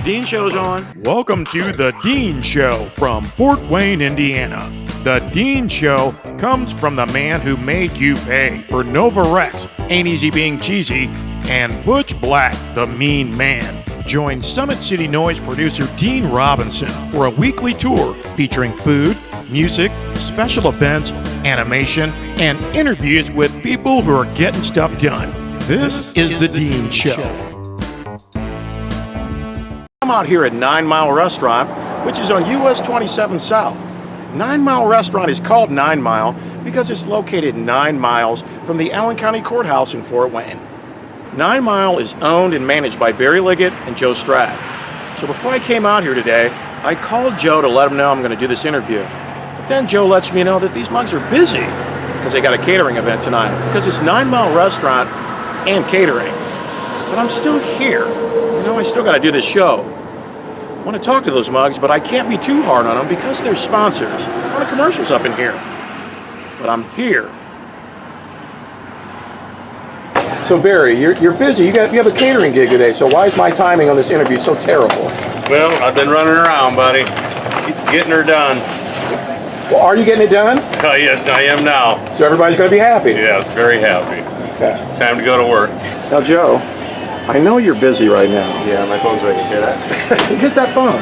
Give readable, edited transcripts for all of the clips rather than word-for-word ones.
Dean Show's on. Welcome to The Dean Show from Fort Wayne, Indiana. The Dean Show comes from the man who made you pay for Nova Rex, Ain't Easy Being Cheesy, and Butch Black, the Mean Man. Join Summit City Noise producer Dean Robinson for a weekly tour featuring food, music, special events, animation, and interviews with people who are getting stuff done. This is The Dean Show. I'm out here at 9 Mile Restaurant, which is on US 27 South. 9 Mile Restaurant is called 9 Mile because it's located 9 miles from the Allen County Courthouse in Fort Wayne. 9 Mile is owned and managed by Barry Liggett and Joe Strack. So before I came out here today, I called Joe to let him know I'm going to do this interview. But then Joe lets me know that these mugs are busy because they got a catering event tonight, because it's 9 Mile Restaurant and catering. But I'm still here. You know, I still got to do this show. I want to talk to those mugs, but I can't be too hard on them because they're sponsors. A lot of commercials up in here. But I'm here. So Barry, you're busy. You have a catering gig today, so why is my timing on this interview so terrible? Well, I've been running around, buddy, getting her done. Well, are you getting it done? Oh, yes, I am now. So everybody's going to be happy? Yes, very happy. Okay. Time to go to work. Now, Joe, I know you're busy right now. Yeah, my phone's ringing. Hear that? Get that phone.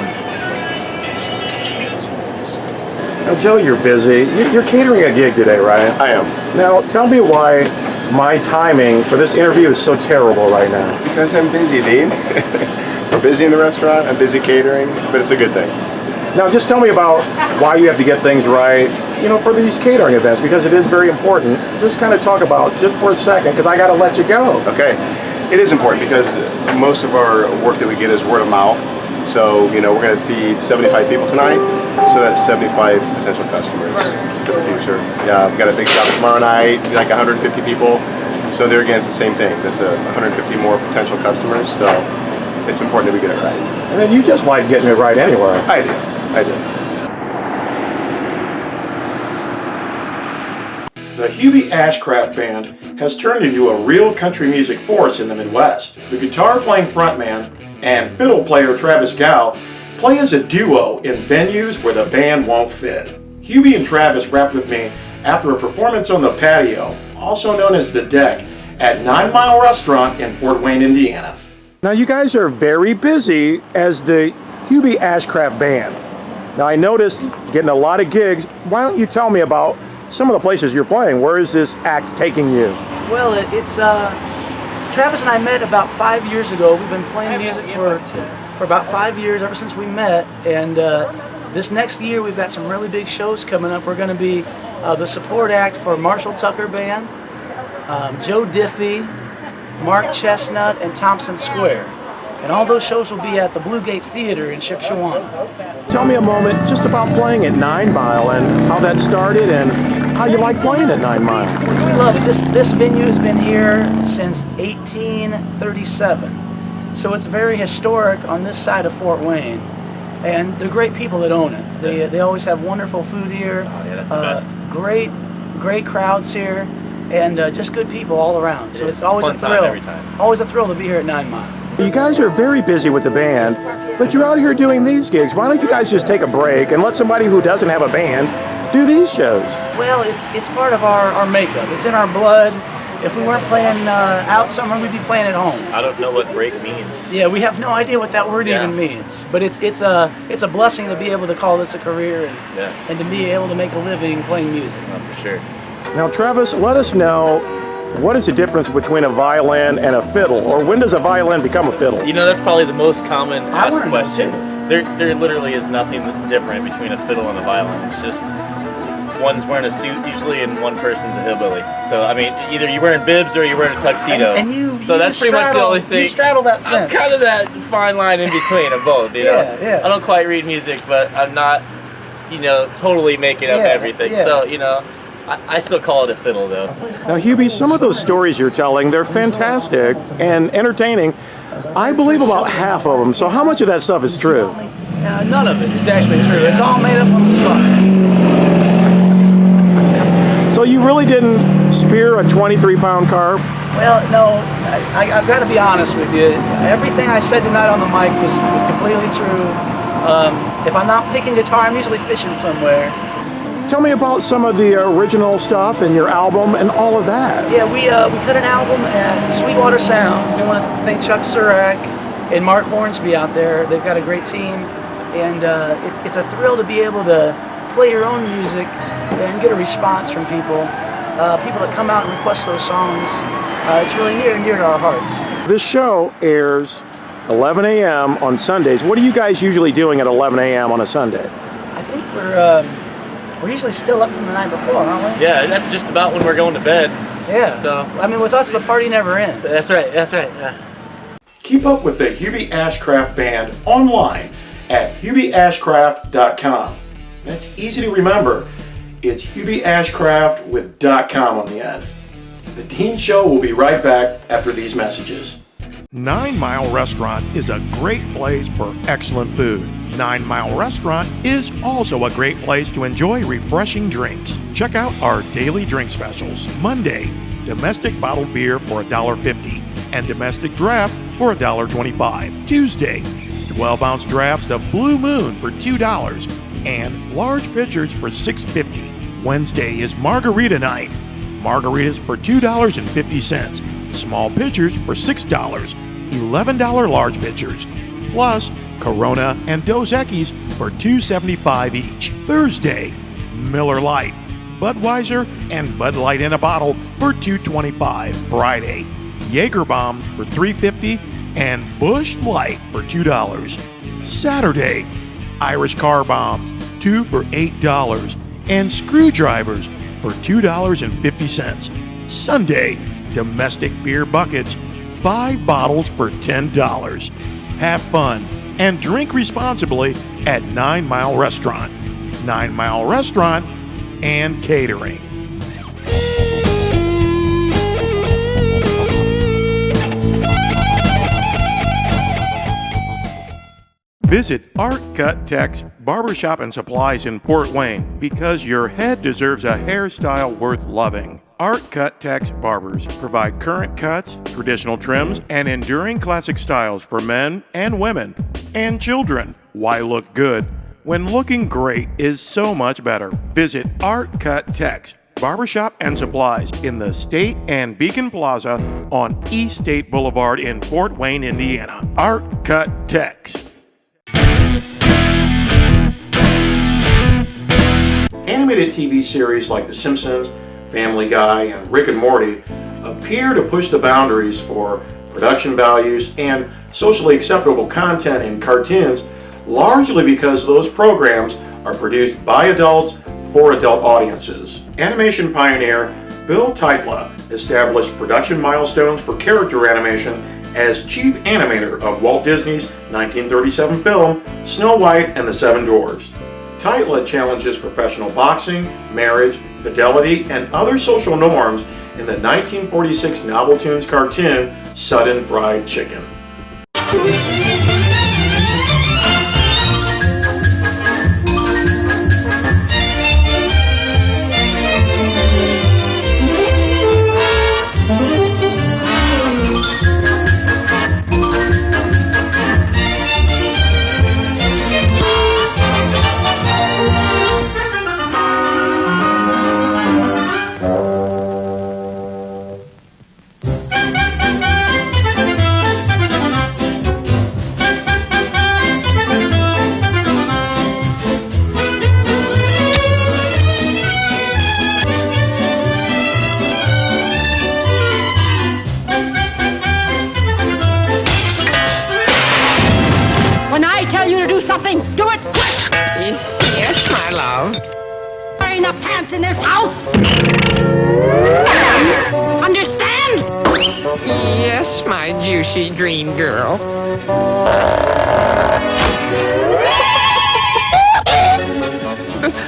Now, Joe, you're busy. You're catering a gig today, right? I am. Now, tell me why my timing for this interview is so terrible right now. Because I'm busy, Dean. We're busy in the restaurant, I'm busy catering, but it's a good thing. Now, just tell me about why you have to get things right, you know, for these catering events, because it is very important. Just kind of talk about, just for a second, because I got to let you go. Okay. It is important because most of our work that we get is word of mouth. So, you know, we're going to feed 75 people tonight, so that's 75 potential customers for the future. Yeah, we've got a big job tomorrow night, like 150 people. So there again, it's the same thing. That's 150 more potential customers, so it's important that we get it right. And then you just like getting it right anyway. I do. The Hubie Ashcraft Band has turned into a real country music force in the Midwest. The guitar-playing frontman and fiddle player Travis Gow play as a duo in venues where the band won't fit. Hubie and Travis rapped with me after a performance on the patio, also known as the Deck, at 9 Mile Restaurant in Fort Wayne, Indiana. Now you guys are very busy as the Hubie Ashcraft Band. Now I noticed getting a lot of gigs. Why don't you tell me about some of the places you're playing? Where is this act taking you? Well, it's Travis and I met about 5 years ago. We've been playing music for about 5 years, ever since we met. And this next year, we've got some really big shows coming up. We're going to be the support act for Marshall Tucker Band, Joe Diffie, Mark Chestnut, and Thompson Square. And all those shows will be at the Blue Gate Theater in Shipshewana. Tell me a moment just about playing at 9 Mile and how that started and how you like playing at 9 Mile. We love it. This venue has been here since 1837. So it's very historic on this side of Fort Wayne. And they're great people that own it. They always have wonderful food here. Oh, yeah, that's the best. Great crowds here. And just good people all around. So it's always a fun time thrill. every time. Always a thrill to be here at 9 Mile. You guys are very busy with the band, but you're out here doing these gigs. Why don't you guys just take a break and let somebody who doesn't have a band do these shows? Well, it's part of our makeup. It's in our blood. If we weren't playing out somewhere, we'd be playing at home. I don't know what break means. Yeah, we have no idea what that word even means. But it's a blessing to be able to call this a career and to be able to make a living playing music. Oh, for sure. Now, Travis, let us know, what is the difference between a violin and a fiddle? Or when does a violin become a fiddle? You know, that's probably the most common asked wouldn't know, question. There literally is nothing different between a fiddle and a violin. It's just one's wearing a suit usually and one person's a hillbilly. So, I mean, either you're wearing bibs or you're wearing a tuxedo. So that's pretty much the only thing. You straddle that I'm fence. kind of that fine line in between of both, you know? Yeah. I don't quite read music, but I'm not, you know, totally making up everything. Yeah. So, you know, I still call it a fiddle, though. Now, Hubie, some of those stories you're telling, they're fantastic and entertaining. I believe about half of them, so how much of that stuff is true? None of it is actually true. It's all made up on the spot. So you really didn't spear a 23-pound carp? Well, no, I've got to be honest with you. Everything I said tonight on the mic was completely true. If I'm not picking guitar, I'm usually fishing somewhere. Tell me about some of the original stuff and your album and all of that. Yeah, we cut an album at Sweetwater Sound. We want to thank Chuck Strack and Mark Hornsby out there. They've got a great team, and it's a thrill to be able to play your own music and get a response from people. People that come out and request those songs. It's really near and dear to our hearts. This show airs 11 a.m. on Sundays. What are you guys usually doing at 11 a.m. on a Sunday? I think we're usually still up from the night before, aren't we? Yeah, that's just about when we're going to bed. Yeah. So I mean, with us, the party never ends. that's right. Yeah. Keep up with the Hubie Ashcraft Band online at hubieashcraft.com. That's easy to remember. It's Hubie Ashcraft with .com on the end. The Dean Show will be right back after these messages. 9 Mile Restaurant is a great place for excellent food. 9 Mile Restaurant is also a great place to enjoy refreshing drinks. Check out our daily drink specials. Monday, domestic bottled beer for $1.50 and domestic draft for $1.25. Tuesday, 12-ounce drafts of Blue Moon for $2 and large pitchers for $6.50. Wednesday is Margarita Night. Margaritas for $2.50. Small pitchers for $6. $11 large pitchers. Plus Corona and Dos Equis for $2.75 each. Thursday, Miller Lite, Budweiser, and Bud Light in a bottle for $2.25. Friday, Jaeger Bombs for $3.50 and Busch Light for $2. Saturday, Irish Car Bombs, 2 for $8, and Screwdrivers for $2.50. Sunday, domestic beer buckets, 5 bottles for $10. Have fun and drink responsibly at 9 Mile Restaurant. 9 Mile Restaurant and Catering. Visit Art Cut Tech's Barbershop and Supplies in Fort Wayne because your head deserves a hairstyle worth loving. Art Cut Tech's barbers provide current cuts, traditional trims, and enduring classic styles for men and women and children. Why look good when looking great is so much better? Visit Art Cut Tech's Barbershop and Supplies in the State and Beacon Plaza on East State Boulevard in Fort Wayne, Indiana. Art Cut Tech's. Animated TV series like The Simpsons, Family Guy, and Rick and Morty appear to push the boundaries for production values and socially acceptable content in cartoons, largely because those programs are produced by adults for adult audiences. Animation pioneer Bill Teitla established production milestones for character animation as chief animator of Walt Disney's 1937 film Snow White and the Seven Dwarfs. Teitla challenges professional boxing, marriage, fidelity, and other social norms in the 1946 Noveltoons cartoon Sudden Fried Chicken. In this house? Understand? Yes, my juicy dream girl.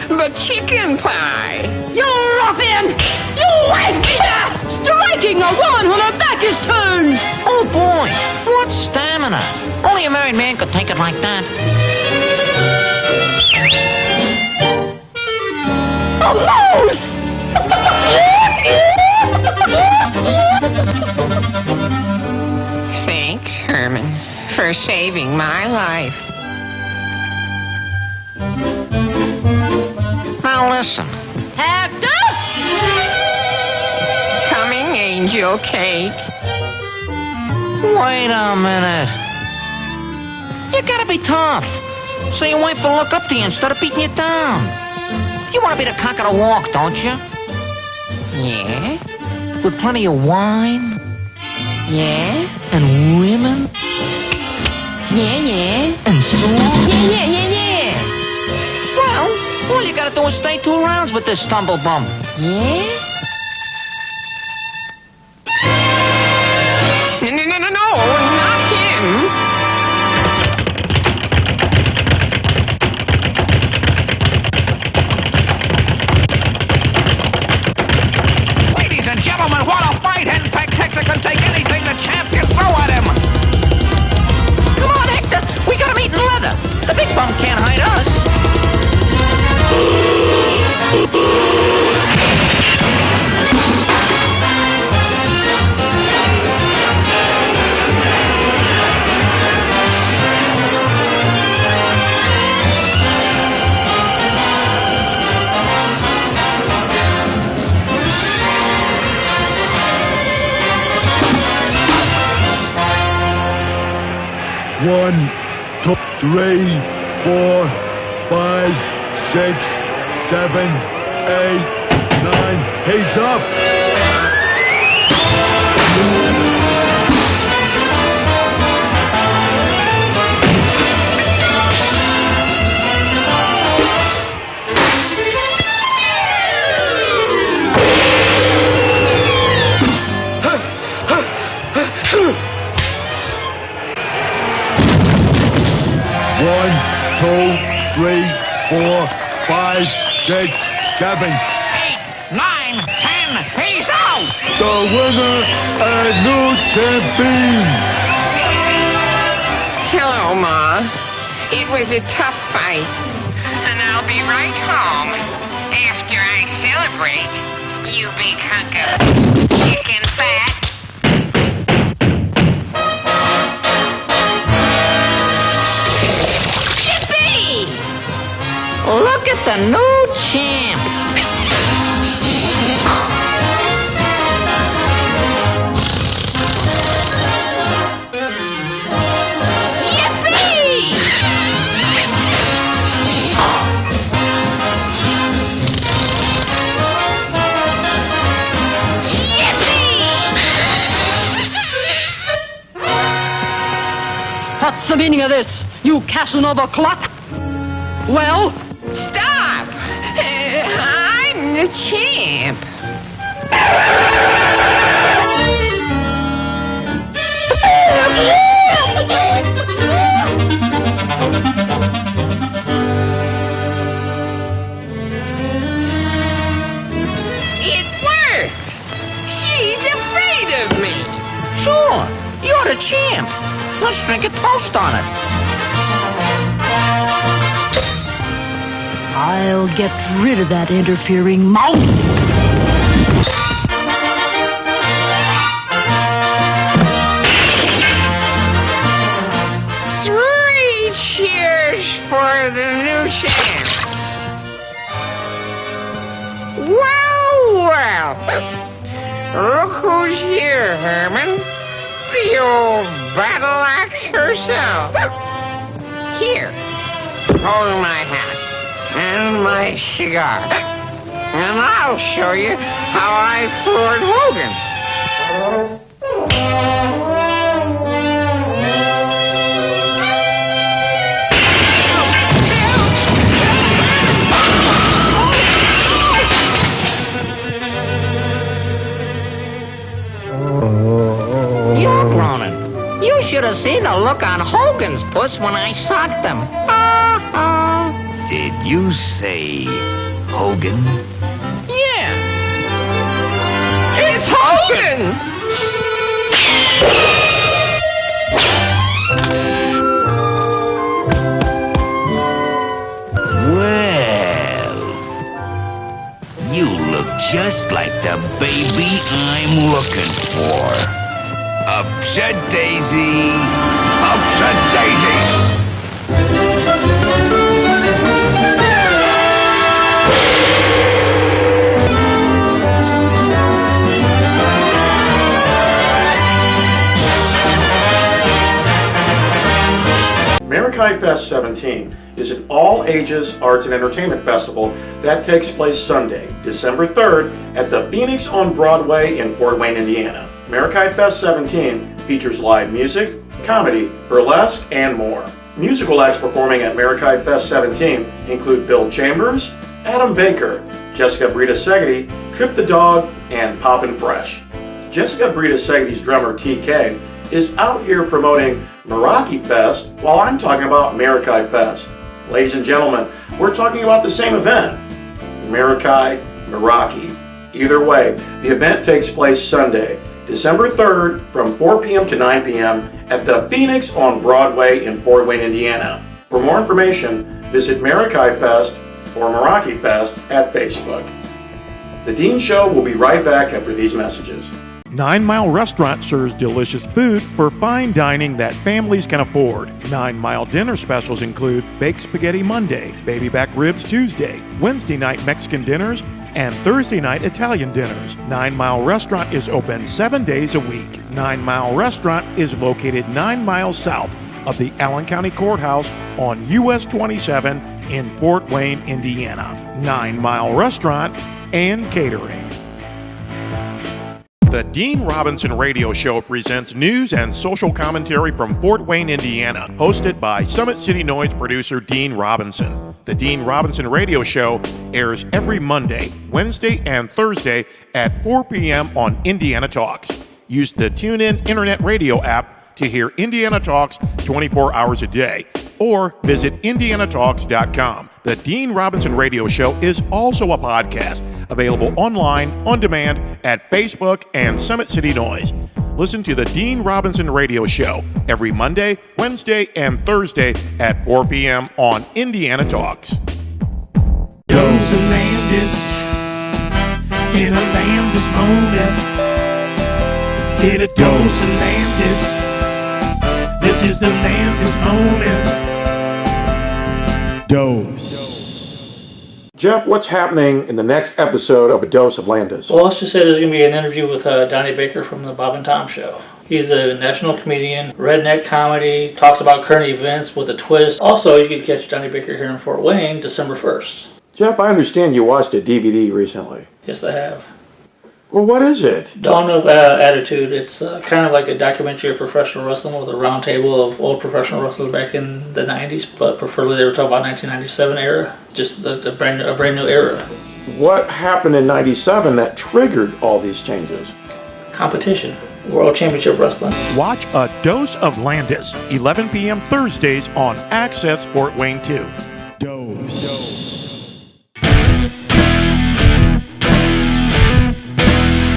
The chicken pie. You ruffian! You wife beater! Striking a woman when her back is turned! Oh boy, what stamina. Only a married man could take it like that. A mouse! for saving my life. Now listen. Hector! Coming, Angel Cake. Wait a minute. You gotta be tough, so your wife will look up to you instead of beating you down. You want to be the cock of the walk, don't you? Yeah? With plenty of wine? Yeah? And women? Yeah. And songs? Yeah. Well, all you gotta do is stay 2 rounds with this stumble bum. Yeah? No, not him. Ladies and gentlemen, what a fight! Henpeck Hector can take anything the champ can throw at him. Come on, Hector. We got him eating leather. The big bum can't hide us. One, two, 3, 4, 5, 6, 7, 8, 9. He's up. One, 2, 3, 4, 5, 6, 7. 8, 9, 10. He's out. The winner and new champion. Hello, Ma. It was a tough fight. And I'll be right home after I celebrate. You big hunk of chicken fat. Yippee! Look at the new champ. What's the meaning of this, you Casanova clock? Well? Stop! I'm the champ. It worked! She's afraid of me. Sure, you're the champ. Let's drink a toast on it. I'll get rid of that interfering mouse. Three cheers for the new champ. Well. Look who's here, Herman. The old battle axe herself. Here, hold my hat and my cigar, and I'll show you how I floored Hogan. You're groaning. You should have seen the look on Hogan's puss when I socked him. Did you say Hogan? Yeah. It's Hogan! Well, you look just like the baby I'm looking for. Upset Daisy. Smokes and daisies! Amerikai Fest 17 is an all-ages arts and entertainment festival that takes place Sunday, December 3rd at the Phoenix on Broadway in Fort Wayne, Indiana. Amerikai Fest 17 features live music, comedy, burlesque, and more. Musical acts performing at Amerikai Fest 17 include Bill Chambers, Adam Baker, Jessica Brita Segedy, Trip the Dog, and Poppin' Fresh. Jessica Brita Segedi's drummer TK is out here promoting Meraki Fest while I'm talking about Amerikai Fest. Ladies and gentlemen, we're talking about the same event, Amerikai, Meraki. Either way, the event takes place Sunday, December 3rd from 4 p.m. to 9 p.m. at the Phoenix on Broadway in Fort Wayne, Indiana. For more information, visit Amerikai Fest or Meraki Fest at Facebook. The Dean Show will be right back after these messages. 9 Mile Restaurant serves delicious food for fine dining that families can afford. 9 Mile dinner specials include baked spaghetti Monday, baby back ribs Tuesday, Wednesday night Mexican dinners, and Thursday night Italian dinners. 9 Mile Restaurant is open 7 days a week. 9 Mile Restaurant is located 9 miles south of the Allen County Courthouse on US 27 in Fort Wayne, Indiana. 9 Mile Restaurant and Catering. The Dean Robinson Radio Show presents news and social commentary from Fort Wayne, Indiana, hosted by Summit City Noise producer Dean Robinson. The Dean Robinson Radio Show airs every Monday, Wednesday, and Thursday at 4 p.m. on Indiana Talks. Use the TuneIn Internet Radio app to hear Indiana Talks 24 hours a day, or visit indianatalks.com. The Dean Robinson Radio Show is also a podcast, available online, on demand, at Facebook and Summit City Noise. Listen to the Dean Robinson Radio Show every Monday, Wednesday, and Thursday at 4 p.m. on Indiana Talks. Those are Landis, in a Landis moment. Get a dose of Landis. This is the Landis moment. Dose. Jeff, what's happening in the next episode of A Dose of Landis? Well, let's just say there's going to be an interview with Donnie Baker from the Bob and Tom Show. He's a national comedian, redneck comedy, talks about current events with a twist. Also, you can catch Donnie Baker here in Fort Wayne, December 1st. Jeff, I understand you watched a DVD recently. Yes, I have. Well, what is it? Dawn of Attitude. It's kind of like a documentary of professional wrestling with a round table of old professional wrestlers back in the 90s, but preferably they were talking about 1997 era, just a brand new era. What happened in 97 that triggered all these changes? Competition. World Championship Wrestling. Watch A Dose of Landis, 11 p.m. Thursdays on Access Fort Wayne 2. Dose.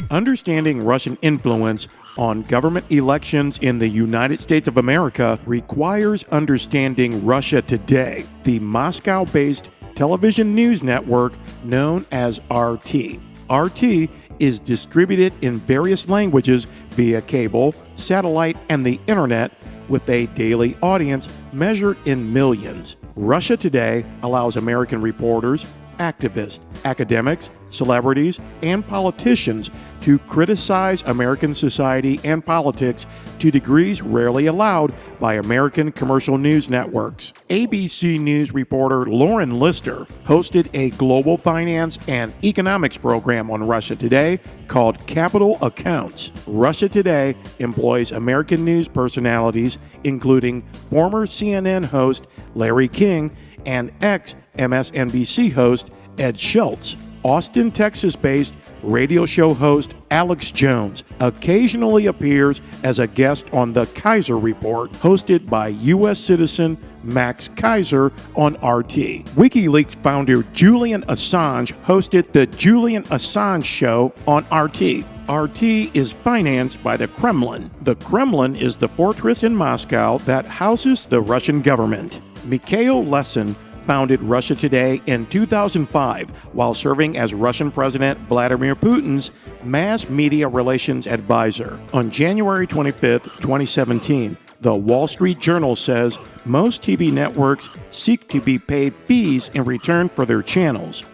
Understanding Russian influence on government elections in the United States of America requires understanding Russia Today, the Moscow-based television news network known as RT. RT is distributed in various languages via cable, satellite, and the internet, with a daily audience measured in millions. Russia Today allows American reporters, activists, academics, celebrities, and politicians to criticize American society and politics to degrees rarely allowed by American commercial news networks. ABC News reporter Lauren Lister hosted a global finance and economics program on Russia Today called Capital Accounts. Russia Today employs American news personalities, including former CNN host Larry King and ex-MSNBC host Ed Schultz. Austin, Texas-based radio show host Alex Jones occasionally appears as a guest on The Kaiser Report, hosted by U.S. citizen Max Kaiser on RT. WikiLeaks founder Julian Assange hosted The Julian Assange Show on RT. RT is financed by the Kremlin. The Kremlin is the fortress in Moscow that houses the Russian government. Mikhail Lesin founded Russia Today in 2005 while serving as Russian President Vladimir Putin's mass media relations advisor. On January 25, 2017, The Wall Street Journal says most TV networks seek to be paid fees in return for their channels.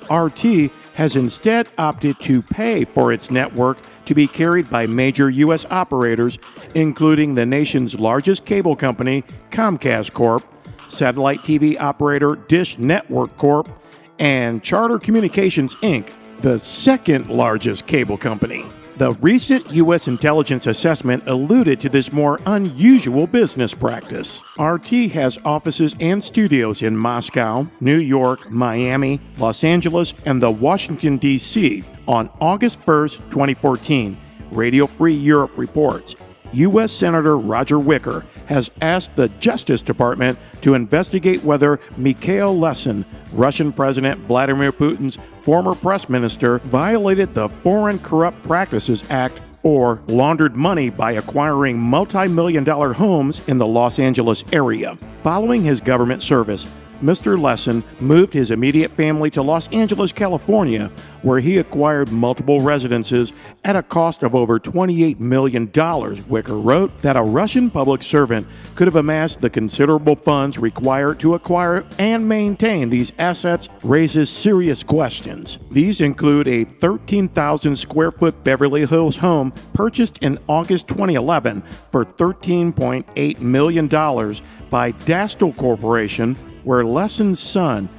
RT has instead opted to pay for its network to be carried by major U.S. operators, including the nation's largest cable company, Comcast Corp., satellite TV operator Dish Network Corp., and Charter Communications Inc., the second largest cable company. The recent U.S. intelligence assessment alluded to this more unusual business practice. RT has offices and studios in Moscow, New York, Miami, Los Angeles, and the Washington, D.C. On August 1st, 2014, Radio Free Europe reports U.S. Senator Roger Wicker has asked the Justice Department to investigate whether Mikhail Lesin, Russian President Vladimir Putin's former press minister, violated the Foreign Corrupt Practices Act or laundered money by acquiring multi-million-dollar homes in the Los Angeles area. Following his government service, Mr. Lesin moved his immediate family to Los Angeles, California, where he acquired multiple residences at a cost of over $28 million. Wicker wrote that a Russian public servant could have amassed the considerable funds required to acquire and maintain these assets raises serious questions. These include a 13,000 square foot Beverly Hills home purchased in August 2011 for $13.8 million by Dastel Corporation, where Lesin's son,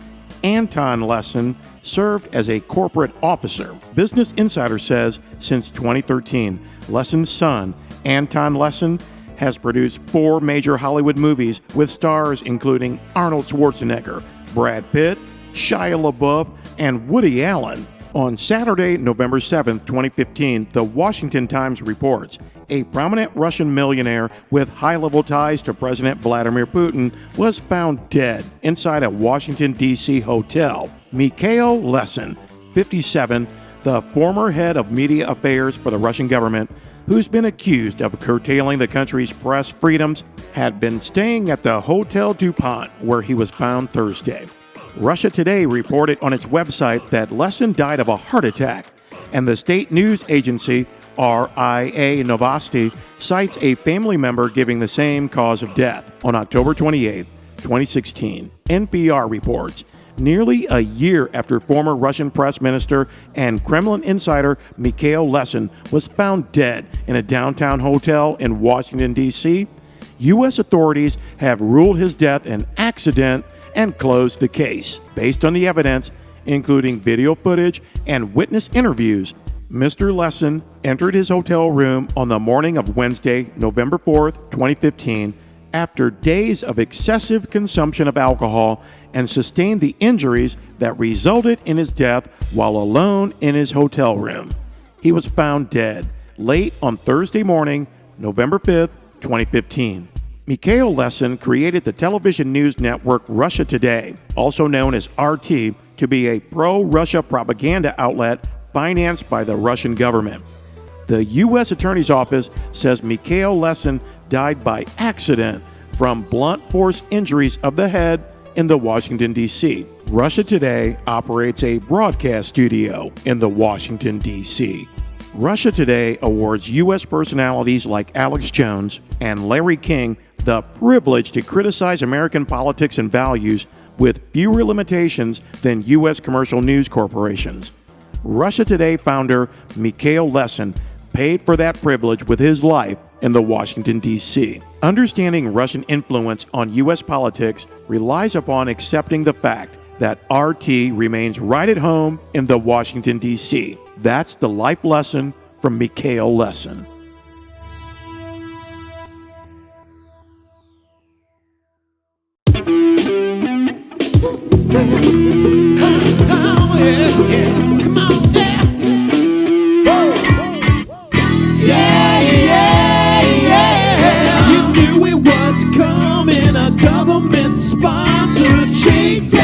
Anton Lesin, served as a corporate officer. Business Insider says since 2013, Lesin's son, Anton Lesin, has produced 4 major Hollywood movies with stars including Arnold Schwarzenegger, Brad Pitt, Shia LaBeouf, and Woody Allen. On Saturday, November 7, 2015, the Washington Times reports a prominent Russian millionaire with high-level ties to President Vladimir Putin was found dead inside a Washington, D.C. hotel. Mikhail Lesin, 57, the former head of media affairs for the Russian government, who's been accused of curtailing the country's press freedoms, had been staying at the Hotel DuPont, where he was found Thursday. Russia Today reported on its website that Lesin died of a heart attack, and the state news agency RIA Novosti cites a family member giving the same cause of death. On October 28, 2016, NPR reports nearly a year after former Russian press minister and Kremlin insider Mikhail Lesin was found dead in a downtown hotel in Washington, D.C., U.S. authorities have ruled his death an accident and closed the case. Based on the evidence, including video footage and witness interviews, Mr. Lesin entered his hotel room on the morning of Wednesday, November 4th, 2015, after days of excessive consumption of alcohol and sustained the injuries that resulted in his death while alone in his hotel room. He was found dead late on Thursday morning, November 5th, 2015. Mikhail Lesin created the television news network Russia Today, also known as RT, to be a pro-Russia propaganda outlet financed by the Russian government. The U.S. Attorney's Office says Mikhail Lesin died by accident from blunt force injuries of the head in the Washington, D.C. Russia Today operates a broadcast studio in the Washington, D.C. Russia Today awards U.S. personalities like Alex Jones and Larry King the privilege to criticize American politics and values with fewer limitations than U.S. commercial news corporations. Russia Today founder Mikhail Lesin paid for that privilege with his life in the Washington, D.C. Understanding Russian influence on U.S. politics relies upon accepting the fact that RT remains right at home in the Washington, D.C. That's the life lesson from Mikhail Lesin. Sponsored Shakedown.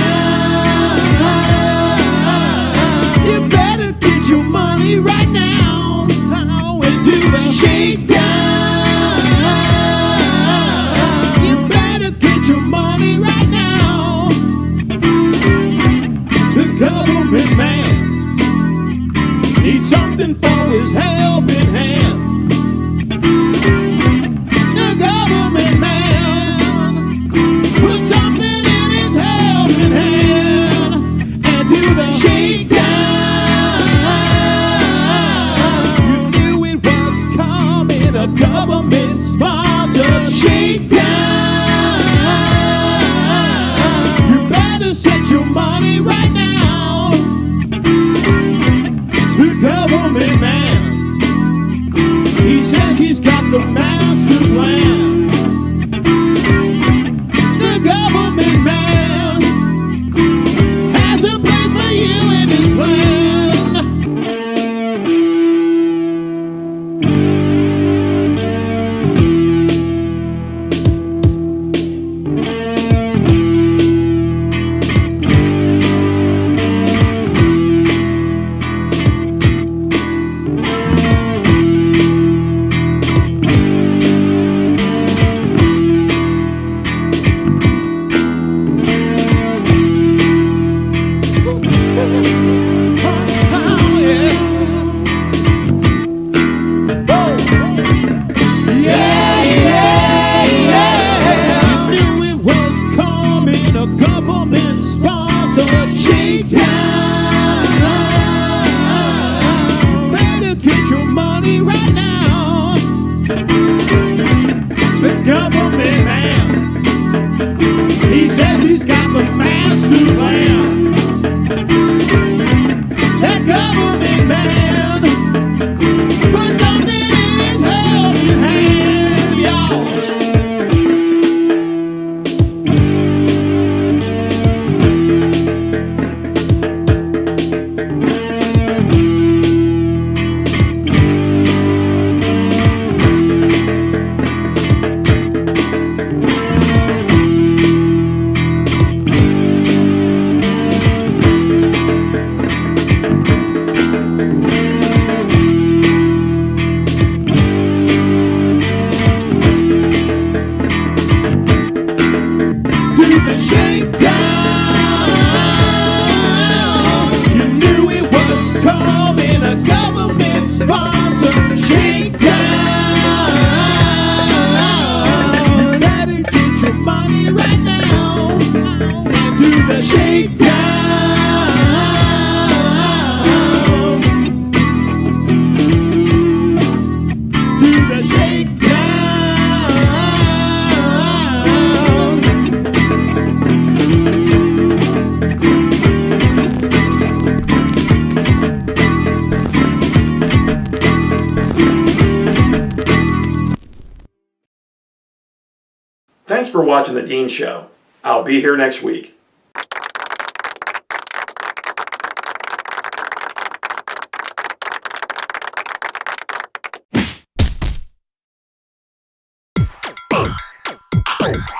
You better get your money right now. And do the Shakedown. You better get your money right now. The government man a government sponsored shakedown. Better get your money right now. The government man, he says he's got the master plan. That government man put something in his helping hand, y'all. Thanks for watching The Dean Show. I'll be here next week. Oh.